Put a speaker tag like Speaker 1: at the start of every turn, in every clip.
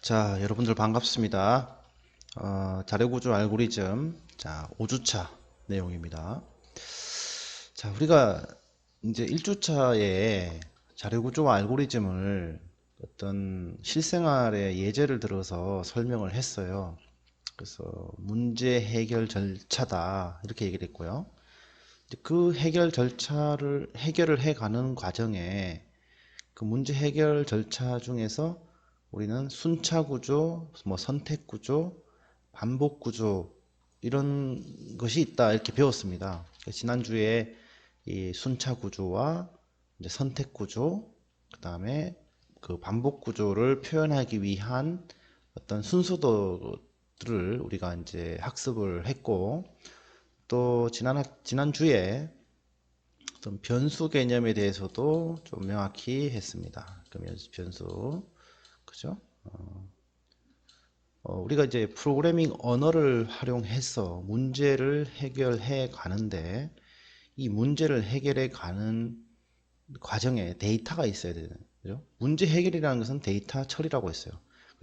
Speaker 1: 자, 여러분들 반갑습니다. 자료구조 알고리즘, 자, 5주차 내용입니다. 자, 우리가 이제 1주차에 자료구조와 알고리즘을 어떤 실생활의 예제를 들어서 설명을 했어요. 그래서 문제 해결 절차다, 이렇게 얘기를 했고요. 그 해결 절차를 해결을 해가는 과정에 그 문제 해결 절차 중에서 우리는 순차 구조, 뭐 선택 구조, 반복 구조 이런 것이 있다 이렇게 배웠습니다. 지난주에 이 순차 구조와 이제 선택 구조, 그 다음에 그 반복 구조를 표현하기 위한 어떤 순서도들을 우리가 이제 학습을 했고, 또 지난주에 어떤 변수 개념에 대해서도 좀 명확히 했습니다. 그러면 변수, 그죠? 우리가 이제 프로그래밍 언어를 활용해서 문제를 해결해 가는데, 이 문제를 해결해 가는 과정에 데이터가 있어야 되는 거죠. 문제 해결이라는 것은 데이터 처리라고 했어요.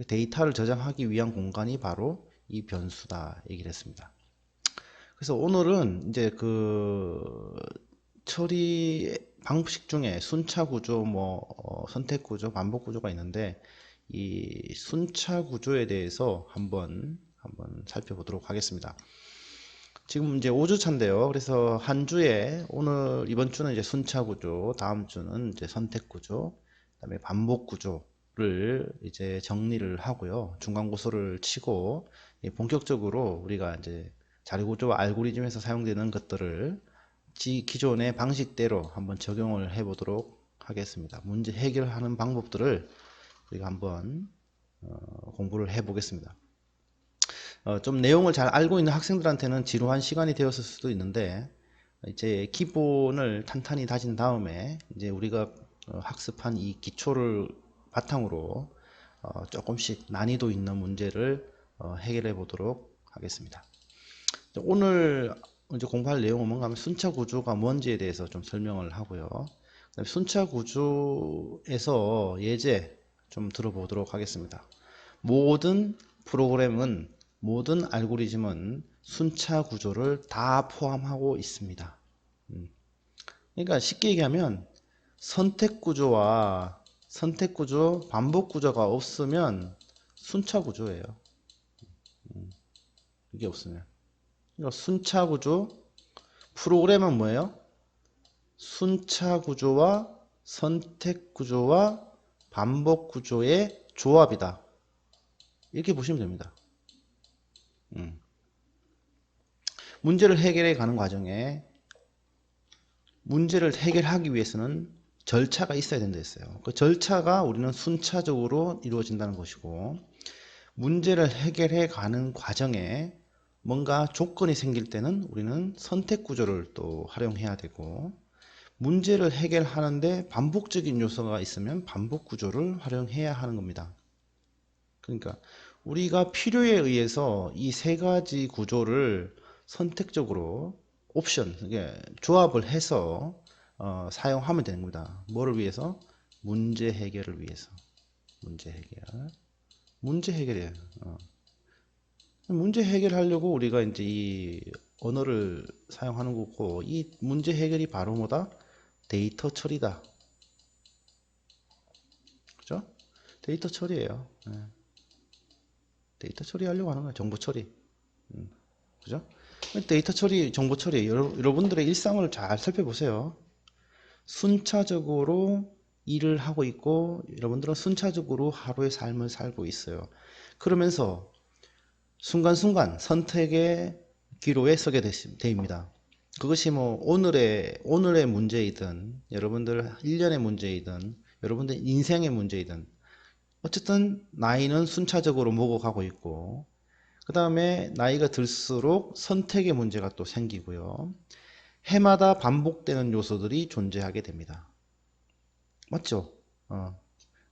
Speaker 1: 데이터를 저장하기 위한 공간이 바로 이 변수다 얘기를 했습니다. 그래서 오늘은 이제 그 처리 방식 중에 순차 구조, 선택 구조, 반복 구조가 있는데, 이 순차 구조에 대해서 한번 살펴보도록 하겠습니다. 지금 이제 5주차인데요. 그래서 한 주에 이번 주는 이제 순차 구조, 다음 주는 이제 선택 구조, 그다음에 반복 구조를 이제 정리를 하고요. 중간고사를 치고 본격적으로 우리가 이제 자료구조와 알고리즘에서 사용되는 것들을 기존의 방식대로 한번 적용을 해 보도록 하겠습니다. 문제 해결하는 방법들을 우리가 한번 공부를 해 보겠습니다. 좀 내용을 잘 알고 있는 학생들한테는 지루한 시간이 되었을 수도 있는데, 이제 기본을 탄탄히 다진 다음에 이제 우리가 학습한 이 기초를 바탕으로 조금씩 난이도 있는 문제를 해결해 보도록 하겠습니다. 오늘 이제 공부할 내용은 뭔가 하면 순차 구조가 뭔지에 대해서 좀 설명을 하고요. 순차 구조에서 예제 좀 들어보도록 하겠습니다. 모든 프로그램은, 모든 알고리즘은 순차 구조를 다 포함하고 있습니다. 그러니까 쉽게 얘기하면 선택 구조, 반복 구조가 없으면 순차 구조예요. 이게 없으면. 그러니까 순차 구조, 프로그램은 뭐예요? 순차 구조와 선택 구조와 반복 구조의 조합이다. 이렇게 보시면 됩니다. 문제를 해결해 가는 과정에 문제를 해결하기 위해서는 절차가 있어야 된다 했어요. 그 절차가 우리는 순차적으로 이루어진다는 것이고, 문제를 해결해 가는 과정에 뭔가 조건이 생길 때는 우리는 선택 구조를 또 활용해야 되고, 문제를 해결하는데 반복적인 요소가 있으면 반복 구조를 활용해야 하는 겁니다. 그러니까 우리가 필요에 의해서 이 세 가지 구조를 선택적으로 이게 조합을 해서 사용하면 되는 겁니다. 뭐를 위해서? 문제 해결을 위해서. 문제 해결. 문제 해결이에요. 문제 해결하려고 우리가 이제 이 언어를 사용하는 거고, 이 문제 해결이 바로 뭐다? 데이터 처리다. 그죠? 데이터 처리예요. 데이터 처리하려고 하는 거예요. 정보 처리. 그죠? 데이터 처리, 정보 처리. 여러분들의 일상을 잘 살펴보세요. 순차적으로 일을 하고 있고, 여러분들은 순차적으로 하루의 삶을 살고 있어요. 그러면서 순간순간 선택의 기로에 서게 됩니다. 그것이 뭐 오늘의 문제이든, 여러분들 1년의 문제이든, 여러분들 인생의 문제이든, 어쨌든 나이는 순차적으로 먹어가고 있고, 그 다음에 나이가 들수록 선택의 문제가 또 생기고요. 해마다 반복되는 요소들이 존재하게 됩니다. 맞죠?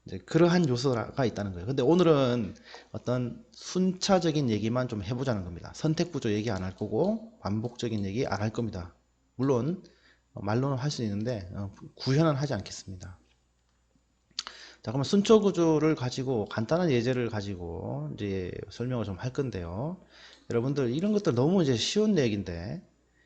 Speaker 1: 이제 그러한 요소가 있다는 거예요. 근데 오늘은 어떤 순차적인 얘기만 좀 해보자는 겁니다. 선택 구조 얘기 안 할 거고, 반복적인 얘기 안 할 겁니다. 물론 말로는 할 수 있는데 구현은 하지 않겠습니다. 자, 그러면 순처 구조를 가지고 간단한 예제를 가지고 이제 설명을 좀 할 건데요. 여러분들 이런 것들 너무 이제 쉬운 얘기인데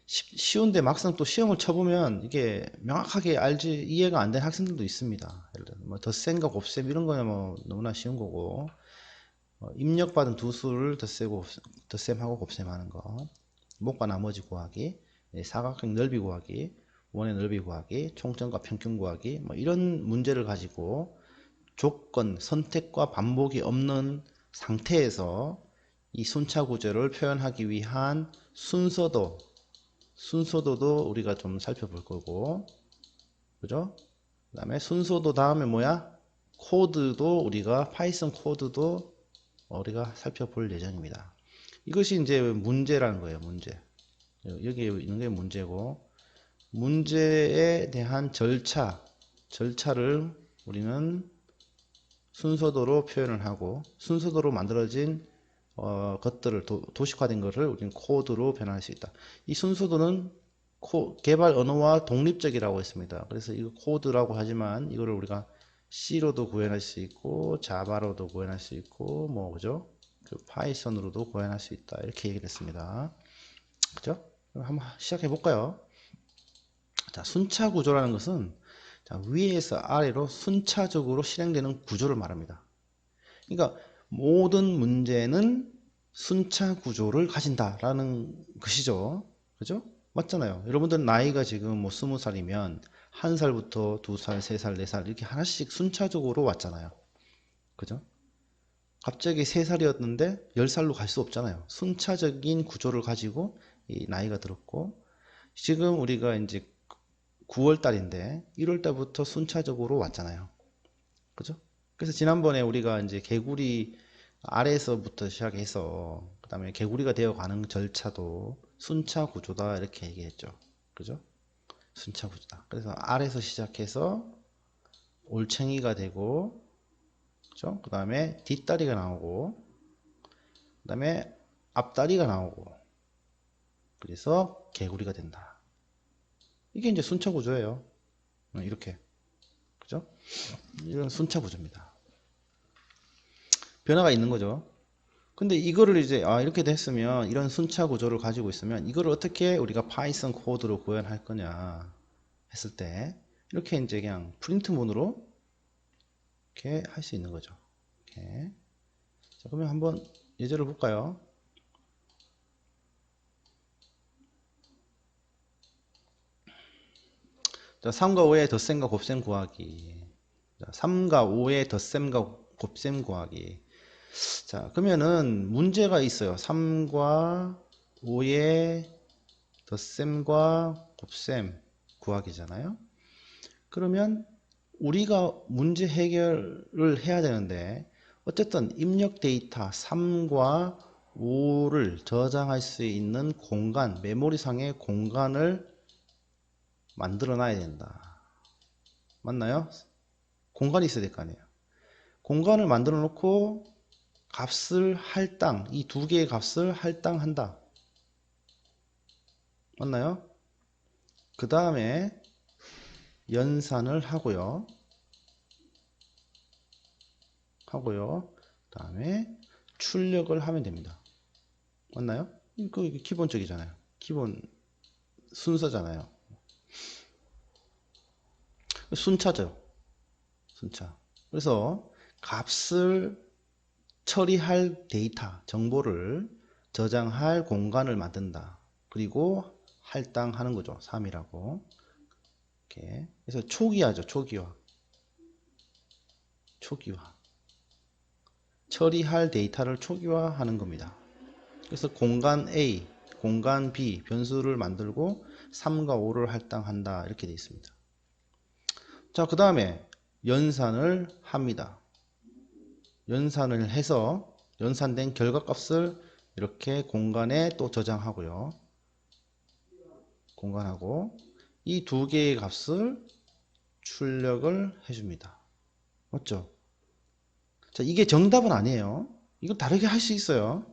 Speaker 1: 쉬운데 막상 또 시험을 쳐보면 이게 명확하게 알지 이해가 안 된 학생들도 있습니다. 예를 들어 뭐 덧셈과 곱셈 이런 거야 뭐 너무나 쉬운 거고 입력받은 두 수를 덧셈하고 곱셈하는 거, 목과 나머지 구하기, 사각형 넓이 구하기, 원의 넓이 구하기, 총점과 평균 구하기 뭐 이런 문제를 가지고 조건, 선택과 반복이 없는 상태에서 이 순차 구조를 표현하기 위한 순서도도 우리가 좀 살펴볼 거고, 그죠? 그 다음에 순서도 다음에 뭐야? 코드도 우리가 파이썬 코드도 우리가 살펴볼 예정입니다. 이것이 이제 문제라는 거예요, 문제. 여기 있는 게 문제고, 문제에 대한 절차를 우리는 순서도로 표현을 하고, 순서도로 만들어진 것들을 도식화된 것을 우리는 코드로 변환할 수 있다. 이 순서도는 개발 언어와 독립적이라고 했습니다. 그래서 이거 코드라고 하지만 이거를 우리가 C로도 구현할 수 있고 자바로도 구현할 수 있고 뭐 그죠? 그 파이썬으로도 구현할 수 있다. 이렇게 얘기를 했습니다. 그죠? 그럼 한번 시작해 볼까요? 자, 순차 구조라는 것은 자, 위에서 아래로 순차적으로 실행되는 구조를 말합니다. 그러니까 모든 문제는 순차 구조를 가진다라는 것이죠. 그죠? 맞잖아요. 여러분들 나이가 지금 뭐 20살이면 1살부터 2살, 3살, 4살 이렇게 하나씩 순차적으로 왔잖아요. 그죠? 갑자기 3살이었는데 10살로 갈 수 없잖아요. 순차적인 구조를 가지고 이 나이가 들었고 지금 우리가 이제 9월 달인데 1월 달부터 순차적으로 왔잖아요. 그죠? 그래서 지난번에 우리가 이제 개구리 아래에서부터 시작해서 그 다음에 개구리가 되어 가는 절차도 순차 구조다 이렇게 얘기했죠. 그죠? 순차 구조다. 그래서 아래에서 시작해서 올챙이가 되고 그죠? 그 다음에 뒷다리가 나오고 그 다음에 앞다리가 나오고 그래서 개구리가 된다. 이게 이제 순차 구조예요. 이렇게. 그죠? 이런 순차 구조입니다. 변화가 있는 거죠. 근데 이거를 이제 이렇게 됐으면 이런 순차 구조를 가지고 있으면 이걸 어떻게 우리가 파이썬 코드로 구현할 거냐 했을 때 이렇게 이제 그냥 프린트문으로 이렇게 할 수 있는 거죠. 이렇게. 자, 그러면 한번 예제를 볼까요? 자, 3과 5의 덧셈과 곱셈 구하기. 자, 3과 5의 덧셈과 곱셈 구하기. 자, 그러면은 문제가 있어요. 3과 5의 덧셈과 곱셈 구하기잖아요. 그러면 우리가 문제 해결을 해야 되는데 어쨌든 입력 데이터 3과 5를 저장할 수 있는 공간, 메모리상의 공간을 만들어 놔야 된다. 맞나요? 공간이 있어야 될 거 아니에요. 공간을 만들어 놓고 값을 할당, 이 두 개의 값을 할당한다. 맞나요? 그 다음에 연산을 하고요. 그 다음에 출력을 하면 됩니다. 맞나요? 이거 기본적이잖아요. 기본 순서잖아요. 순차죠. 순차. 그래서 값을 처리할 데이터, 정보를 저장할 공간을 만든다. 그리고 할당하는 거죠. 3이라고. 이렇게. 그래서 초기화죠. 초기화. 처리할 데이터를 초기화하는 겁니다. 그래서 공간 A, 공간 B 변수를 만들고 3과 5를 할당한다. 이렇게 되어 있습니다. 자, 그 다음에 연산을 합니다. 연산을 해서 연산된 결과값을 이렇게 공간에 또 저장하고요. 공간하고 이 두 개의 값을 출력을 해줍니다. 맞죠? 자, 이게 정답은 아니에요. 이거 다르게 할 수 있어요.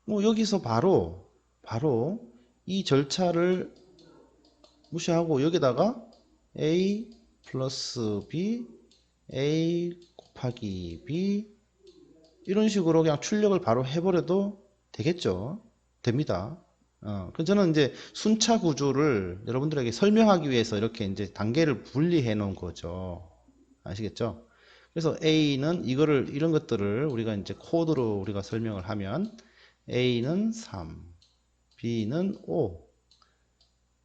Speaker 1: 뭐 여기서 바로 이 절차를 무시하고 여기다가 A 플러스 B, A 곱하기 B 이런 식으로 그냥 출력을 바로 해버려도 되겠죠. 됩니다. 그 저는 이제 순차 구조를 여러분들에게 설명하기 위해서 이렇게 이제 단계를 분리해 놓은 거죠. 아시겠죠? 그래서 A는 이런 것들을 우리가 이제 코드로 우리가 설명을 하면 A는 3, B는 5,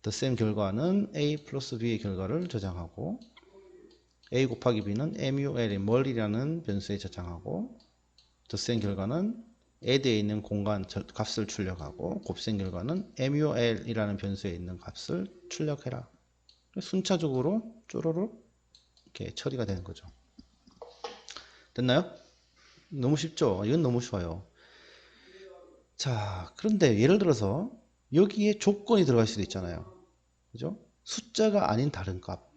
Speaker 1: 덧셈 결과는 A 플러스 B의 결과를 저장하고 A 곱하기 B는 MUL의 멀이라는 변수에 저장하고 덧셈 결과는 add에 있는 공간 값을 출력하고 곱셈 결과는 mul이라는 변수에 있는 값을 출력해라. 순차적으로 쪼로록 이렇게 처리가 되는 거죠. 됐나요? 너무 쉽죠? 이건 너무 쉬워요. 자, 그런데 예를 들어서 여기에 조건이 들어갈 수도 있잖아요. 그죠? 숫자가 아닌 다른 값.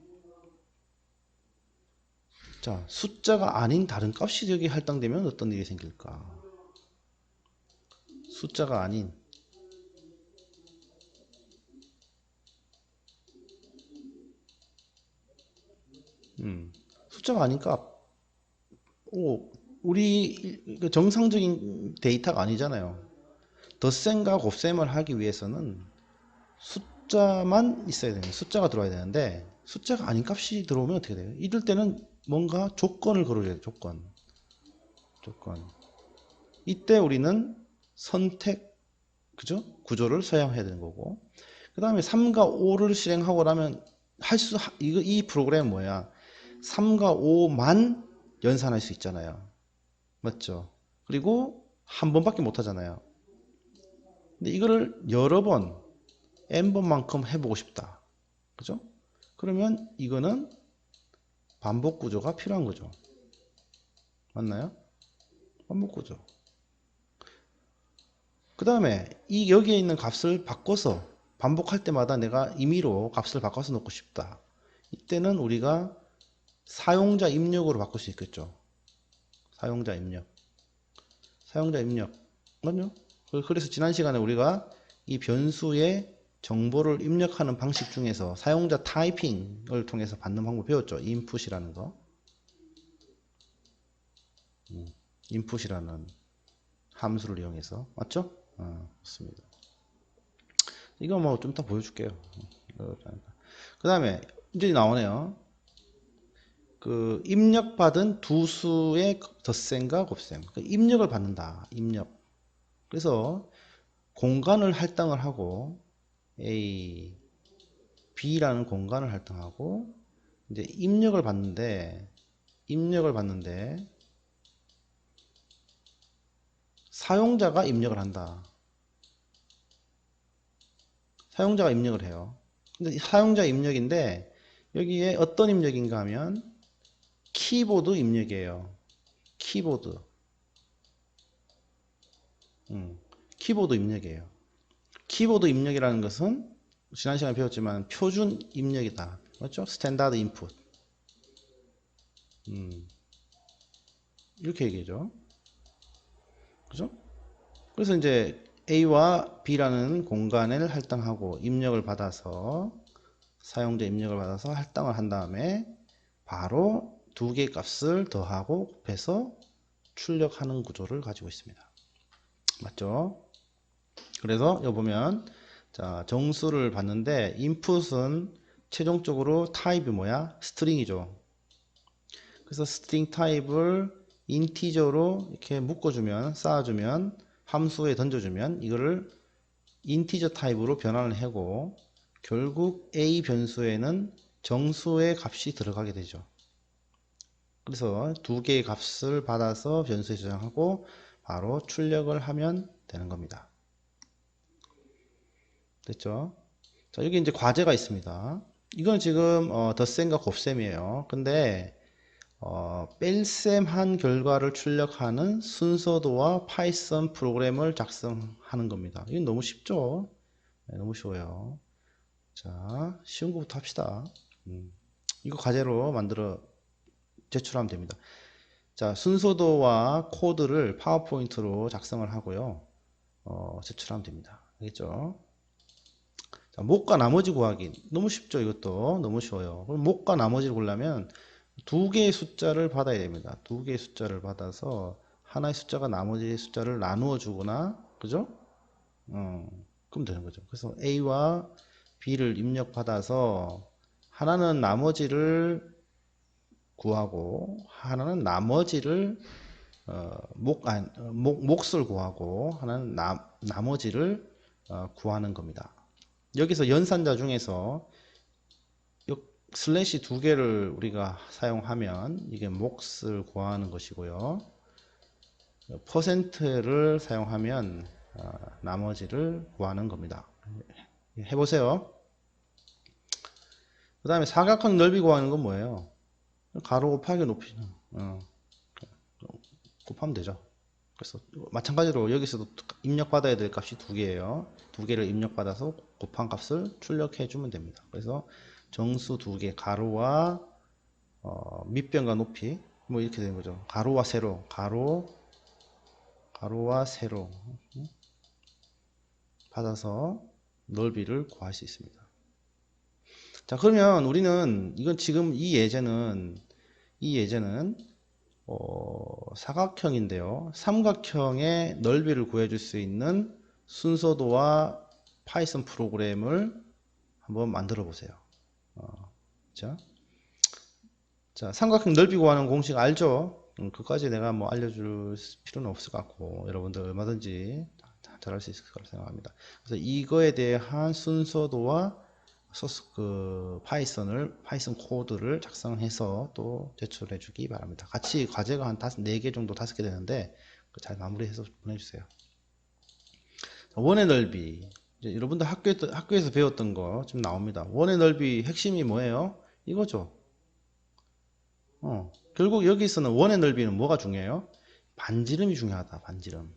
Speaker 1: 자, 숫자가 아닌 다른 값이 여기 할당되면 어떤 일이 생길까? 숫자가 아닌 숫자가 아닌 값. 우리 정상적인 데이터가 아니잖아요. 덧셈과 곱셈을 하기 위해서는 숫자만 있어야 되는 숫자가 들어와야 되는데 숫자가 아닌 값이 들어오면 어떻게 돼요? 이럴 때는 뭔가 조건을 걸어줘야 돼요. 조건. 이때 우리는 선택 그죠? 구조를 사용해야 되는 거고 그 다음에 3과 5를 실행하고 나면 이 프로그램은 뭐야? 3과 5만 연산할 수 있잖아요. 맞죠? 그리고 한 번밖에 못 하잖아요. 근데 이거를 여러 번, n번만큼 해보고 싶다. 그죠? 그러면 이거는 반복 구조가 필요한 거죠. 맞나요? 반복 구조. 그 다음에 여기에 있는 값을 바꿔서 반복할 때마다 내가 임의로 값을 바꿔서 넣고 싶다. 이때는 우리가 사용자 입력으로 바꿀 수 있겠죠. 사용자 입력. 맞죠? 그래서 지난 시간에 우리가 이 변수에 정보를 입력하는 방식 중에서 사용자 타이핑을 통해서 받는 방법 배웠죠. 인풋이라는 거. 인풋이라는 함수를 이용해서. 맞죠? 맞습니다. 이거 뭐 좀 이따 보여줄게요. 그 다음에 이제 나오네요. 그 입력받은 두 수의 덧셈과 곱셈. 입력을 받는다. 입력. 그래서 공간을 할당을 하고 A, B라는 공간을 할당하고 이제 입력을 받는데 사용자가 입력을 한다. 사용자가 입력을 해요. 근데 사용자 입력인데 여기에 어떤 입력인가 하면 키보드 입력이에요. 키보드. 키보드 입력이에요. 키보드 입력이라는 것은 지난 시간에 배웠지만 표준 입력이다. 맞죠? 스탠다드 인풋. 이렇게 얘기하죠. 그죠? 그래서 이제 A와 B라는 공간을 할당하고 입력을 받아서 사용자 입력을 받아서 할당을 한 다음에 바로 두 개의 값을 더하고 곱해서 출력하는 구조를 가지고 있습니다. 맞죠? 그래서 여기 보면 자, 정수를 받는데 인풋은 최종적으로 타입이 뭐야? 스트링이죠. 그래서 스트링 타입을 인티저로 이렇게 묶어주면 쌓아주면 함수에 던져주면 이거를 인티저 타입으로 변환을 하고 결국 A 변수에는 정수의 값이 들어가게 되죠. 그래서 두 개의 값을 받아서 변수에 저장하고 바로 출력을 하면 되는 겁니다. 됐죠? 자, 여기 이제 과제가 있습니다. 이건 지금 덧셈과 곱셈이에요. 근데 뺄셈한 결과를 출력하는 순서도와 파이썬 프로그램을 작성하는 겁니다. 이건 너무 쉽죠? 네, 너무 쉬워요. 자, 쉬운 것부터 합시다. 이거 과제로 만들어 제출하면 됩니다. 자, 순서도와 코드를 파워포인트로 작성을 하고요. 제출하면 됩니다. 알겠죠? 자, 목과 나머지 구하기. 너무 쉽죠, 이것도. 너무 쉬워요. 그럼 목과 나머지를 구하려면 두 개의 숫자를 받아야 됩니다. 두 개의 숫자를 받아서 하나의 숫자가 나머지 숫자를 나누어 주거나, 그죠? 그럼 되는 거죠. 그래서 A와 B를 입력받아서 하나는 나머지를 구하고 하나는 나머지를 몫을 구하고 하나는 나머지를 구하는 겁니다. 여기서 연산자 중에서 슬래시 두 개를 우리가 사용하면 이게 몫을 구하는 것이고요. 퍼센트를 사용하면 나머지를 구하는 겁니다. 해보세요. 그 다음에 사각형 넓이 구하는 건 뭐예요? 가로 곱하기 높이는 곱하면 되죠. 그래서 마찬가지로 여기서도 입력받아야 될 값이 두 개예요. 두 개를 입력받아서 곱한 값을 출력해 주면 됩니다. 그래서 정수 두 개, 가로와 밑변과 높이 뭐 이렇게 되는 거죠. 가로와 세로, 가로와 세로 받아서 넓이를 구할 수 있습니다. 자, 그러면 우리는 이건 지금 이 예제는 사각형인데요. 삼각형의 넓이를 구해줄 수 있는 순서도와 파이썬 프로그램을 한번 만들어 보세요. 자, 삼각형 넓이 구하는 공식 알죠? 그까지 내가 뭐 알려줄 필요는 없을 것 같고 여러분들 얼마든지 잘할 수 있을 거라 생각합니다. 그래서 이거에 대한 순서도와 소스 파이썬 코드를 작성해서 또 제출해 주기 바랍니다. 같이 과제가 한 4개 정도 5개 되는데 잘 마무리해서 보내주세요. 원의 넓이 이제 여러분들 학교에서 배웠던 거 지금 나옵니다. 원의 넓이 핵심이 뭐예요? 이거죠. 결국 여기서는 원의 넓이는 뭐가 중요해요? 반지름이 중요하다. 반지름.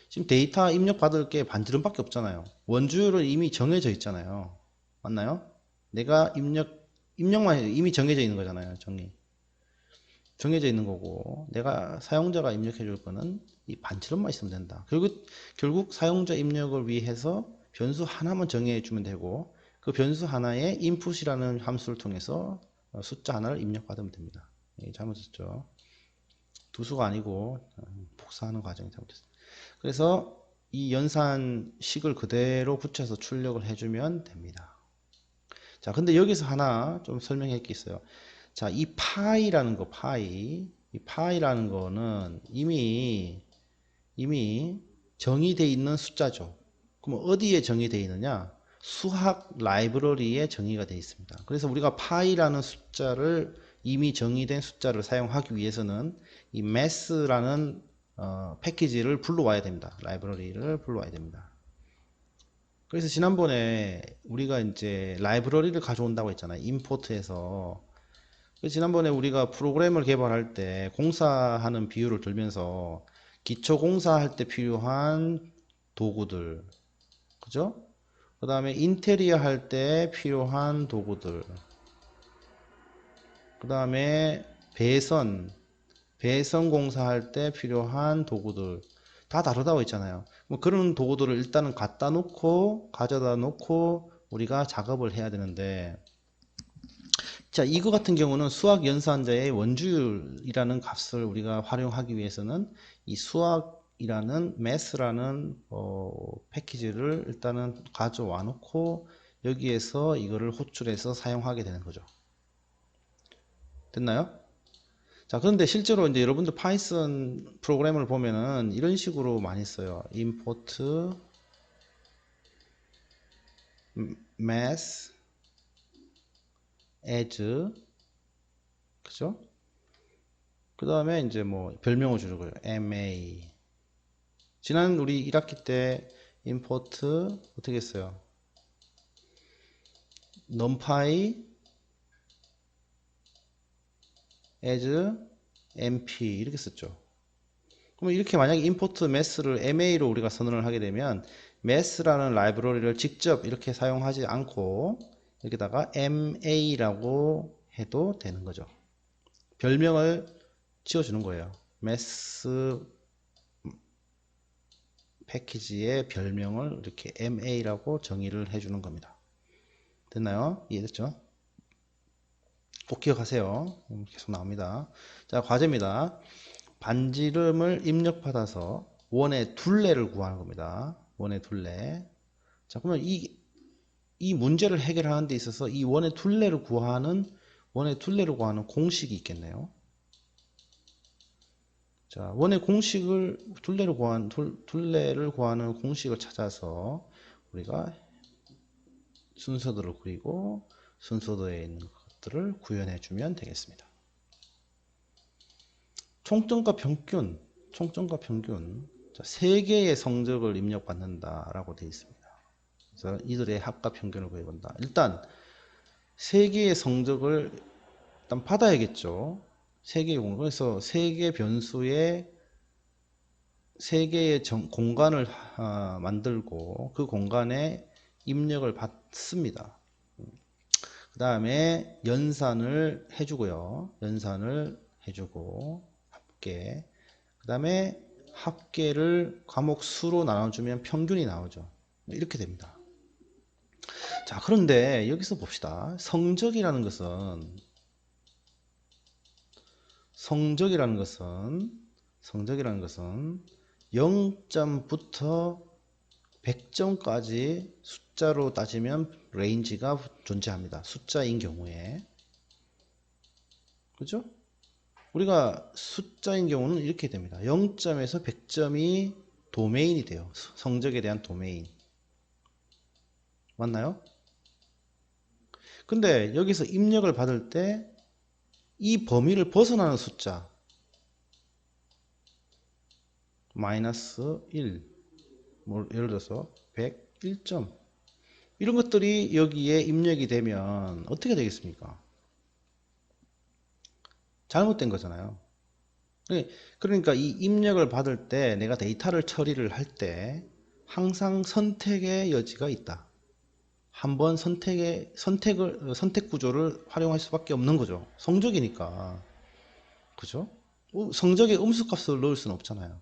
Speaker 1: 지금 데이터 입력 받을 게 반지름밖에 없잖아요. 원주율은 이미 정해져 있잖아요. 맞나요? 내가 입력만 해도 이미 정해져 있는 거잖아요. 정해져 있는 거고 내가 사용자가 입력해 줄 거는 이 반지름만 있으면 된다. 결국 사용자 입력을 위해서 변수 하나만 정해 주면 되고 그 변수 하나에 input이라는 함수를 통해서 숫자 하나를 입력받으면 됩니다. 잘못했죠. 두수가 아니고 복사하는 과정이 잘못했어요. 그래서 이 연산식을 그대로 붙여서 출력을 해주면 됩니다. 자, 근데 여기서 하나 좀 설명할 게 있어요. 자, 이 파이라는 이 파이라는 거는 이미 정의되어 있는 숫자죠. 그럼 어디에 정의되어 있느냐? 수학 라이브러리에 정의가 되어 있습니다. 그래서 우리가 파이라는 숫자를 이미 정의된 숫자를 사용하기 위해서는 이 math라는 패키지를 불러와야 됩니다. 라이브러리를 불러와야 됩니다. 그래서 지난번에 우리가 이제 라이브러리를 가져온다고 했잖아요. 임포트해서. 지난번에 우리가 프로그램을 개발할 때 공사하는 비유를 들면서 기초 공사할 때 필요한 도구들, 그죠? 그 다음에 인테리어 할 때 필요한 도구들, 그 다음에 배선 공사할 때 필요한 도구들 다 다르다고 했잖아요. 뭐 그런 도구들을 일단은 가져다 놓고 우리가 작업을 해야 되는데, 자, 이거 같은 경우는 수학 연산자의 원주율이라는 값을 우리가 활용하기 위해서는 이 수학이라는 math라는 패키지를 일단은 가져와 놓고 여기에서 이거를 호출해서 사용하게 되는 거죠. 됐나요? 자, 그런데 실제로 이제 여러분들 파이썬 프로그램을 보면은 이런 식으로 많이 써요. import math as, 그죠? 그 다음에 이제 뭐 별명을 주는 거예요. MA. 지난 우리 1학기 때 import 어떻게 했어요? numpy as mp 이렇게 썼죠. 그러면 이렇게 만약에 import math를 ma로 우리가 선언을 하게 되면 math라는 라이브러리를 직접 이렇게 사용하지 않고 여기다가 ma라고 해도 되는 거죠. 별명을 지어주는 거예요. math 패키지의 별명을 이렇게 ma라고 정의를 해주는 겁니다. 됐나요? 이해됐죠? 꼭 기억하세요. 계속 나옵니다. 자, 과제입니다. 반지름을 입력받아서 원의 둘레를 구하는 겁니다. 원의 둘레. 자, 그러면 이 문제를 해결하는 데 있어서 이 원의 둘레를 구하는 공식이 있겠네요. 자, 원의 공식을 둘레를 구하는 공식을 찾아서 우리가 순서도를 그리고 순서도에 있는 것들을 구현해 주면 되겠습니다. 총점과 평균. 자, 3개의 성적을 입력받는다라고 되어 있습니다. 그래서 이들의 합과 평균을 구해본다. 일단 3개의 성적을 일단 받아야겠죠. 3개의 공간. 그래서 3개 변수에 3개의 공간을 만들고 그 공간에 입력을 받습니다. 그 다음에 연산을 해주고요. 합계. 그 다음에 합계를 과목 수로 나눠주면 평균이 나오죠. 이렇게 됩니다. 자, 그런데 여기서 봅시다. 성적이라는 것은 0점부터 100점까지 숫자로 따지면 레인지가 존재합니다. 숫자인 경우에. 그죠? 우리가 숫자인 경우는 이렇게 됩니다. 0점에서 100점이 도메인이 돼요. 성적에 대한 도메인. 맞나요? 근데 여기서 입력을 받을 때 이 범위를 벗어나는 숫자 마이너스 1, 뭐 예를 들어서 101점 이런 것들이 여기에 입력이 되면 어떻게 되겠습니까? 잘못된 거잖아요. 그러니까 이 입력을 받을 때 내가 데이터를 처리를 할 때 항상 선택의 여지가 있다. 한번 선택 구조를 활용할 수밖에 없는 거죠. 성적이니까. 그죠? 성적에 음수값을 넣을 수는 없잖아요.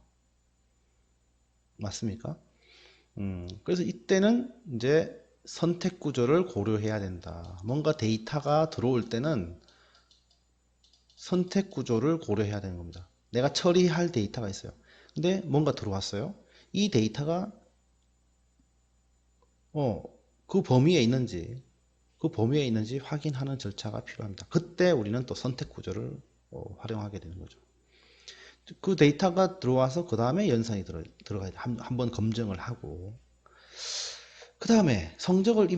Speaker 1: 맞습니까? 그래서 이때는 이제 선택 구조를 고려해야 된다. 뭔가 데이터가 들어올 때는 선택 구조를 고려해야 되는 겁니다. 내가 처리할 데이터가 있어요. 근데 뭔가 들어왔어요. 이 데이터가 그 범위에 있는지 확인하는 절차가 필요합니다. 그때 우리는 또 선택 구조를 활용하게 되는 거죠. 그 데이터가 들어와서 그 다음에 연산이 들어가야 돼. 한번 검증을 하고 그 다음에 성적을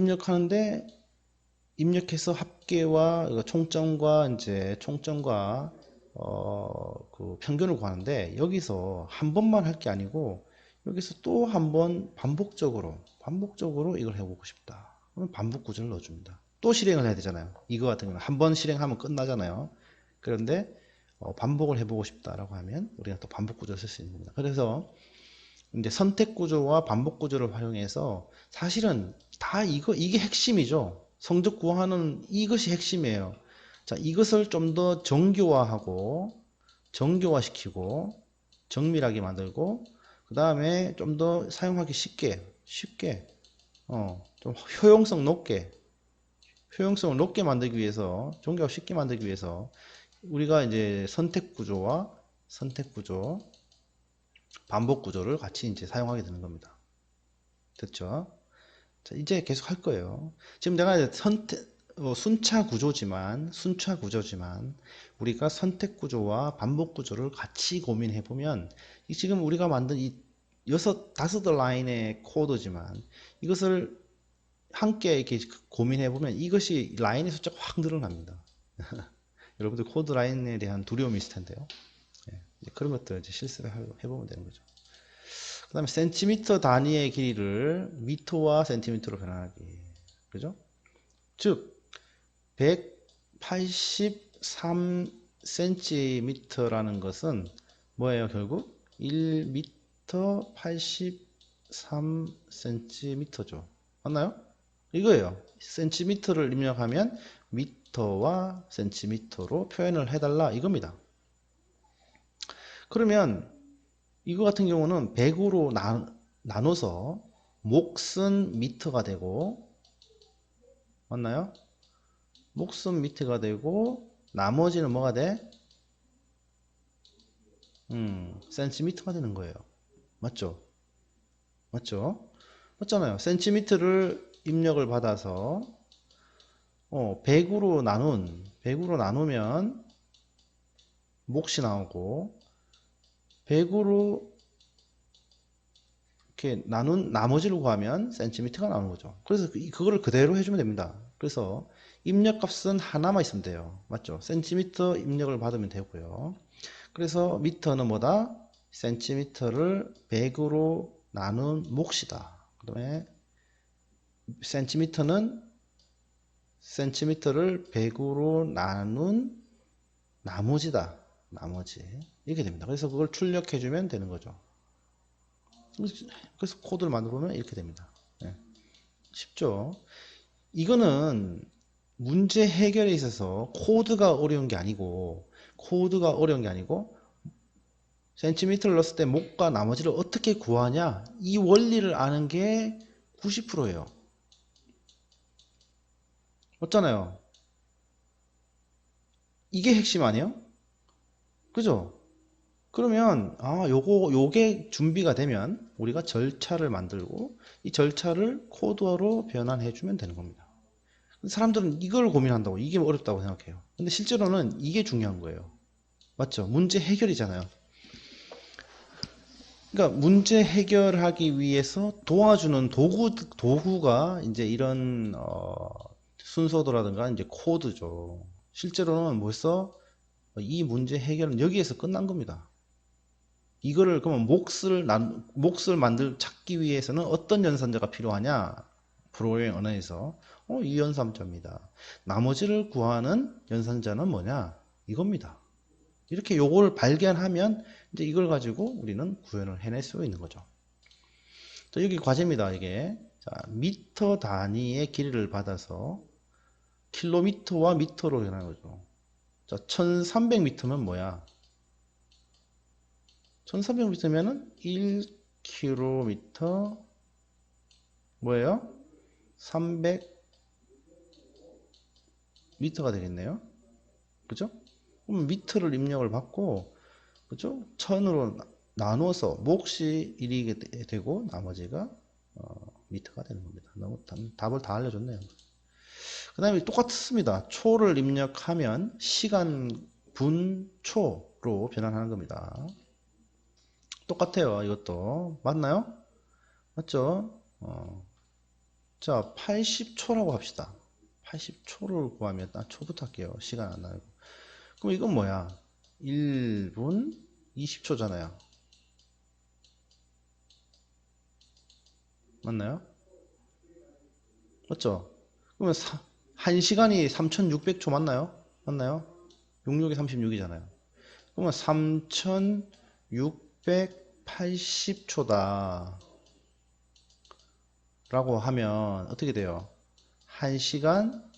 Speaker 1: 입력해서 합계와 총점과 그 평균을 구하는데 여기서 한 번만 할 게 아니고 여기서 또 한 번 반복적으로 이걸 해보고 싶다. 그러면 반복 구조를 넣어줍니다. 또 실행을 해야 되잖아요. 이거 같은 경우는 한 번 실행하면 끝나잖아요. 그런데 반복을 해보고 싶다라고 하면 우리가 또 반복 구조를 쓸 수 있는 겁니다. 그래서 이제 선택 구조와 반복 구조를 활용해서 사실은 다 이게 핵심이죠. 성적 구하는 이것이 핵심이에요. 자, 이것을 좀 더 정교화시키고 정밀하게 만들고 그 다음에 좀 더 사용하기 쉽게 좀 효용성을 높게 만들기 위해서 정교화 쉽게 만들기 위해서 우리가 이제 선택 구조, 반복 구조를 같이 이제 사용하게 되는 겁니다. 됐죠? 자, 이제 계속 할 거예요. 지금 내가 이제 순차 구조지만 우리가 선택 구조와 반복 구조를 같이 고민해 보면 지금 우리가 만든 이 다섯 라인의 코드지만 이것을 함께 이렇게 고민해 보면 이것이 라인의 숫자가 확 늘어납니다. 여러분들 코드 라인에 대한 두려움이 있을 텐데요. 그런 것들 이제 실습을 해보면 되는 거죠. 그 다음에 센티미터 단위의 길이를 미터와 센티미터로 변환하기. 그죠? 즉, 183cm라는 것은 뭐예요, 결국? 1m 83cm죠. 맞나요? 이거예요. 센티미터를 입력하면 미터와 센티미터로 표현을 해달라 이겁니다. 그러면 이거 같은 경우는 100으로 나눠서 몫은 미터가 되고 맞나요? 목슨 미터가 되고 나머지는 뭐가 돼? 센티미터가 되는 거예요. 맞죠? 맞죠? 맞잖아요. 센티미터를 입력을 받아서 100으로 나누면 몫이 나오고 100으로 이렇게 나눈 나머지를 구하면 센티미터가 나오는 거죠. 그래서 그거를 그대로 해주면 됩니다. 그래서 입력값은 하나만 있으면 돼요. 맞죠? 센티미터 입력을 받으면 되고요. 그래서 미터는 뭐다? 센티미터를 100으로 나눈 몫이다. 그 다음에 센티미터를 100으로 나눈 나머지다. 나머지. 이렇게 됩니다. 그래서 그걸 출력해주면 되는 거죠. 그래서 코드를 만들어 보면 이렇게 됩니다. 네. 쉽죠? 이거는 문제 해결에 있어서 코드가 어려운 게 아니고 센티미터를 넣었을 때 목과 나머지를 어떻게 구하냐 이 원리를 아는 게 90%예요. 맞잖아요. 이게 핵심 아니에요? 그죠? 그러면 요게 준비가 되면 우리가 절차를 만들고 이 절차를 코드로 변환해 주면 되는 겁니다. 사람들은 이걸 고민한다고 이게 어렵다고 생각해요. 근데 실제로는 이게 중요한 거예요. 맞죠? 문제 해결이잖아요. 그러니까 문제 해결하기 위해서 도와주는 도구가 이제 이런 순서도라든가 이제 코드죠. 실제로는 벌써 이 문제 해결은 여기에서 끝난 겁니다. 이거를 그러면 몫을 찾기 위해서는 어떤 연산자가 필요하냐? 프로그래밍 언어에서 이 연산자입니다. 나머지를 구하는 연산자는 뭐냐? 이겁니다. 이렇게 요거를 발견하면 이제 이걸 가지고 우리는 구현을 해낼 수 있는 거죠. 자, 여기 과제입니다. 이게 자, 미터 단위의 길이를 받아서 킬로미터와 미터로 변하는 거죠. 자, 1300m면 뭐야? 1300m면은 1km 뭐예요? 300m가 되겠네요. 그죠? 그럼 미터를 입력을 받고 그죠? 1000으로 나누어서 몫이 1이 되고 나머지가 미터가 되는 겁니다. 너무 답을 다 알려줬네요. 그 다음에 똑같습니다. 초를 입력하면 시간 분 초로 변환하는 겁니다. 똑같아요. 이것도 맞나요? 맞죠? 자 80초라고 합시다. 80초를 구하면 초부터 할게요. 시간 안 나고. 그럼 이건 뭐야? 1분 20초잖아요. 맞나요? 맞죠? 그러면 1시간이 3600초 맞나요? 맞나요? 66이 36이잖아요. 그러면 3680초다 라고 하면 어떻게 돼요? 1시간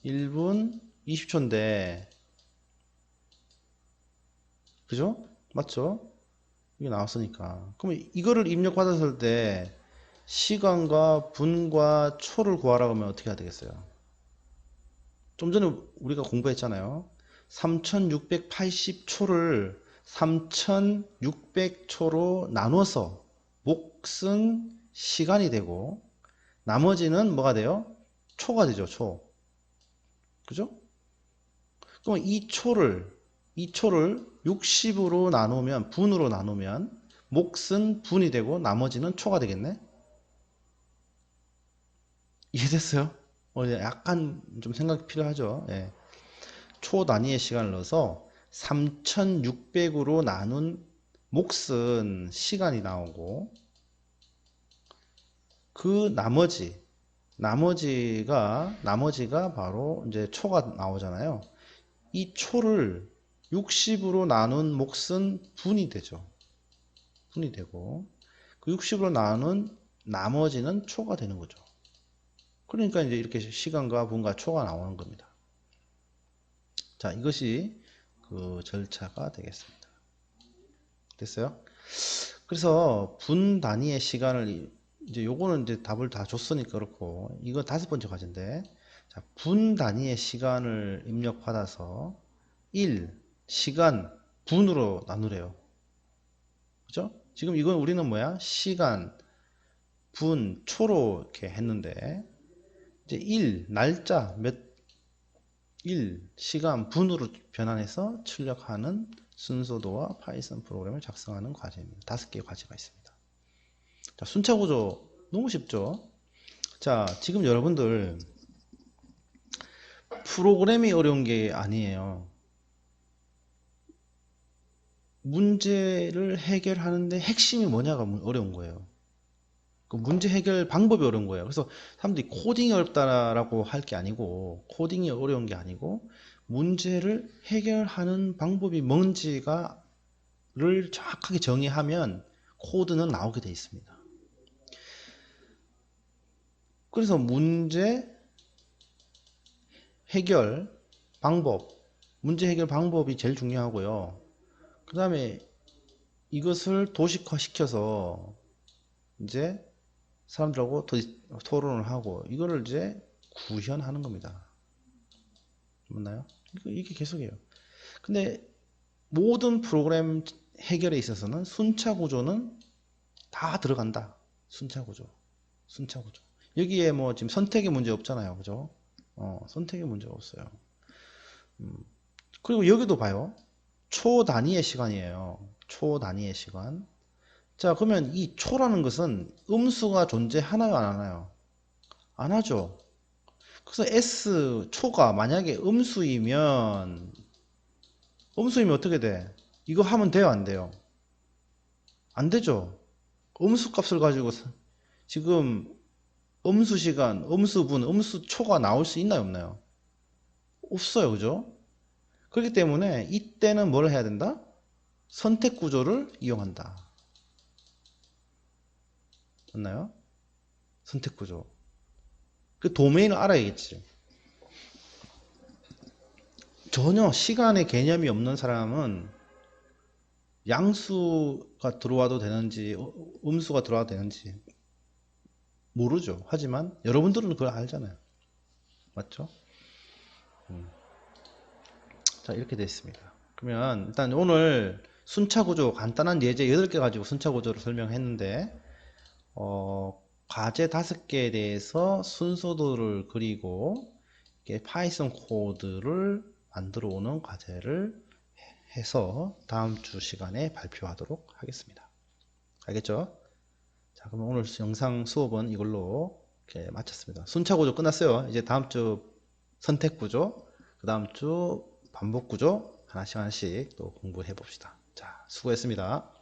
Speaker 1: 1분 20초인데 그죠? 맞죠? 이게 나왔으니까 그러면 이거를 입력받았을 때 시간과 분과 초를 구하라고 하면 어떻게 해야 되겠어요? 좀 전에 우리가 공부했잖아요. 3680초를 3600초로 나눠서 몫은 시간이 되고 나머지는 뭐가 돼요? 초가 되죠, 초. 그죠? 그럼 이 초를 60으로 나누면 분으로 나누면 몫은 분이 되고 나머지는 초가 되겠네? 이해됐어요? 약간 좀 생각이 필요하죠. 예. 초 단위의 시간을 넣어서 3600으로 나눈 몫은 시간이 나오고 그 나머지가 바로 이제 초가 나오잖아요. 이 초를 60으로 나눈 몫은 분이 되죠. 분이 되고 그 60으로 나눈 나머지는 초가 되는 거죠. 그러니까 이제 이렇게 시간과 분과 초가 나오는 겁니다. 자, 이것이 그 절차가 되겠습니다. 됐어요? 그래서 분 단위의 시간을 이제 요거는 이제 답을 다 줬으니까 그렇고, 이거 5번째 과제인데, 자, 분 단위의 시간을 입력받아서 1 시간 분으로 나누래요. 그죠? 지금 이건 우리는 뭐야? 시간, 분, 초로 이렇게 했는데, 이제 1 날짜 몇 1 시간 분으로 변환해서 출력하는 순서도와 파이썬 프로그램을 작성하는 과제입니다. 5개의 과제가 있습니다. 자, 순차 구조 너무 쉽죠? 자, 지금 여러분들 프로그램이 어려운 게 아니에요. 문제를 해결하는데 핵심이 뭐냐가 어려운 거예요. 그 문제 해결 방법이 어려운 거예요. 그래서 사람들이 코딩이 어렵다라고 할 게 아니고, 코딩이 어려운 게 아니고, 문제를 해결하는 방법이 뭔지를 정확하게 정의하면 코드는 나오게 돼 있습니다. 그래서 문제 해결 방법, 문제 해결 방법이 제일 중요하고요. 그 다음에 이것을 도식화 시켜서 이제 사람들하고 토론을 하고 이거를 이제 구현하는 겁니다. 맞나요? 이게 계속해요. 근데 모든 프로그램 해결에 있어서는 순차 구조는 다 들어간다. 순차 구조. 순차 구조. 여기에 뭐 지금 선택의 문제 없잖아요. 그죠? 선택의 문제가 없어요. 그리고 여기도 봐요. 초 단위의 시간이에요. 초 단위의 시간. 자, 그러면 이 초라는 것은 음수가 존재하나요, 안 하나요? 안 하죠. 그래서 S 초가 만약에 음수이면 어떻게 돼? 이거 하면 돼요, 안 돼요? 안 되죠. 음수 값을 가지고 지금 음수 시간, 음수 분, 음수 초가 나올 수 있나요, 없나요? 없어요, 그죠? 그렇기 때문에 이때는 뭘 해야 된다? 선택 구조를 이용한다. 맞나요? 선택 구조. 그 도메인을 알아야겠지. 전혀 시간의 개념이 없는 사람은 양수가 들어와도 되는지 음수가 들어와도 되는지 모르죠. 하지만 여러분들은 그걸 알잖아요. 맞죠? 자, 이렇게 됐습니다. 그러면 일단 오늘 순차 구조 간단한 예제 8개 가지고 순차 구조를 설명했는데 과제 5개에 대해서 순서도를 그리고 파이썬 코드를 만들어 오는 과제를 해서 다음 주 시간에 발표하도록 하겠습니다. 알겠죠? 자, 그럼 오늘 영상 수업은 이걸로 이렇게 마쳤습니다. 순차 구조 끝났어요. 이제 다음 주 선택 구조, 그 다음 주 반복 구조 하나씩 또 공부해 봅시다. 자, 수고했습니다.